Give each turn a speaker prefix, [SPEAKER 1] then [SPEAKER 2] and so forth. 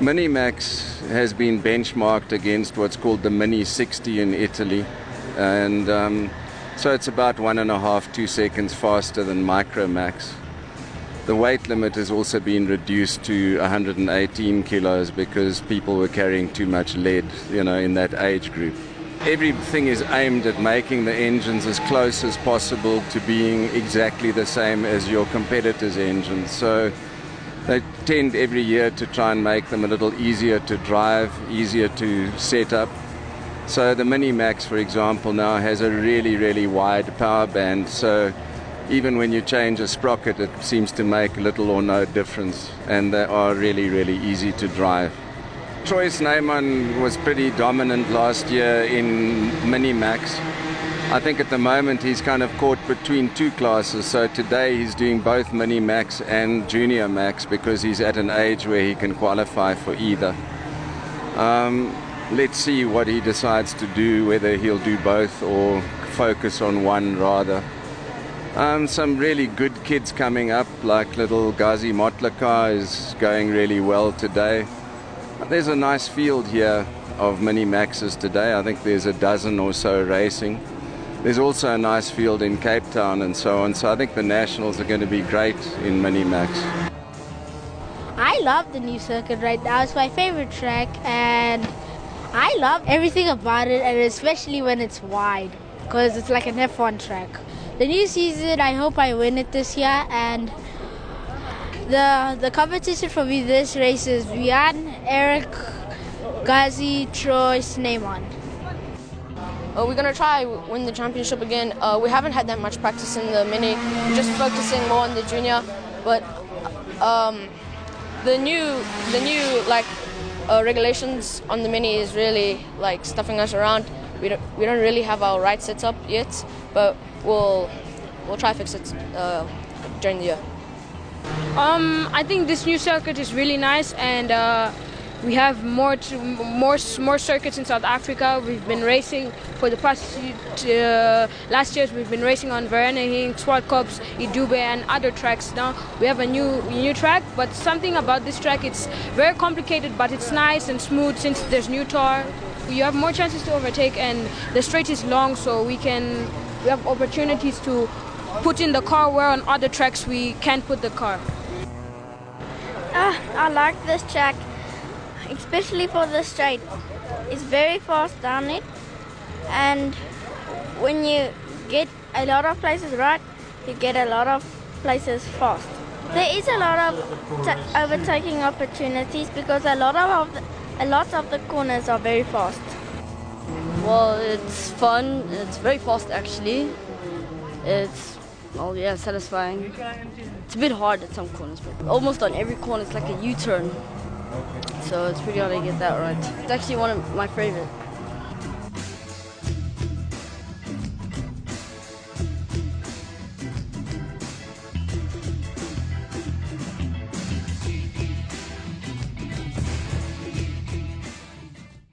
[SPEAKER 1] Minimax has been benchmarked against what's called the Mini 60 in Italy, and so it's about 1.5 to 2 seconds faster than Micromax. The weight limit has also been reduced to 118 kilos because people were carrying too much lead, in that age group. Everything is aimed at making the engines as close as possible to being exactly the same as your competitors' engines. So they tend every year to try and make them a little easier to drive, easier to set up. So the Minimax, for example, now has a really, really wide power band. So even when you change a sprocket, it seems to make little or no difference. And they are really, really easy to drive. Troy Snyman was pretty dominant last year in Minimax. I think at the moment he's kind of caught between two classes. So today he's doing both Minimax and Junior Max because he's at an age where he can qualify for either. Let's see what he decides to do, whether he'll do both or focus on one rather. Some really good kids coming up, like little Ghazi Motlaka is going really well today. There's a nice field here of Minimaxes today. I think there's a dozen or so racing. There's also a nice field in Cape Town and so on. So I think the Nationals are going to be great in Minimax.
[SPEAKER 2] I love the new circuit right now. It's my favorite track and I love everything about it, and especially when it's wide because it's like an F1 track. The new season, I hope I win it this year, and the competition for me this race is Vian, Eric, Ghazi, Troy, Snyman.
[SPEAKER 3] We're going to try win the championship again. We haven't had that much practice in the Mini. We're just focusing more on the Junior. But the new regulations on the Mini is really like stuffing us around. We don't really have our right sets up yet, but we'll try to fix it during the year.
[SPEAKER 4] I think this new circuit is really nice, and we have more circuits in South Africa. We've been racing for the past last years. We've been racing on Vereeniging, Swartkops, Idube, and other tracks. Now we have a new track, but something about this track, it's very complicated, but it's nice and smooth since there's new tar. You have more chances to overtake, and the straight is long, so we have opportunities to put in the car where on other tracks we can't put the car.
[SPEAKER 5] I like this track, especially for the straight. It's very fast down it, and when you get a lot of places right, you get a lot of places fast. There is a lot of overtaking opportunities because a lot of the corners are very fast.
[SPEAKER 6] Well, it's fun. It's very fast actually. It's satisfying. It's a bit hard at some corners, but almost on every corner it's like a U-turn. So it's pretty hard to get that right. It's actually one of my favorite.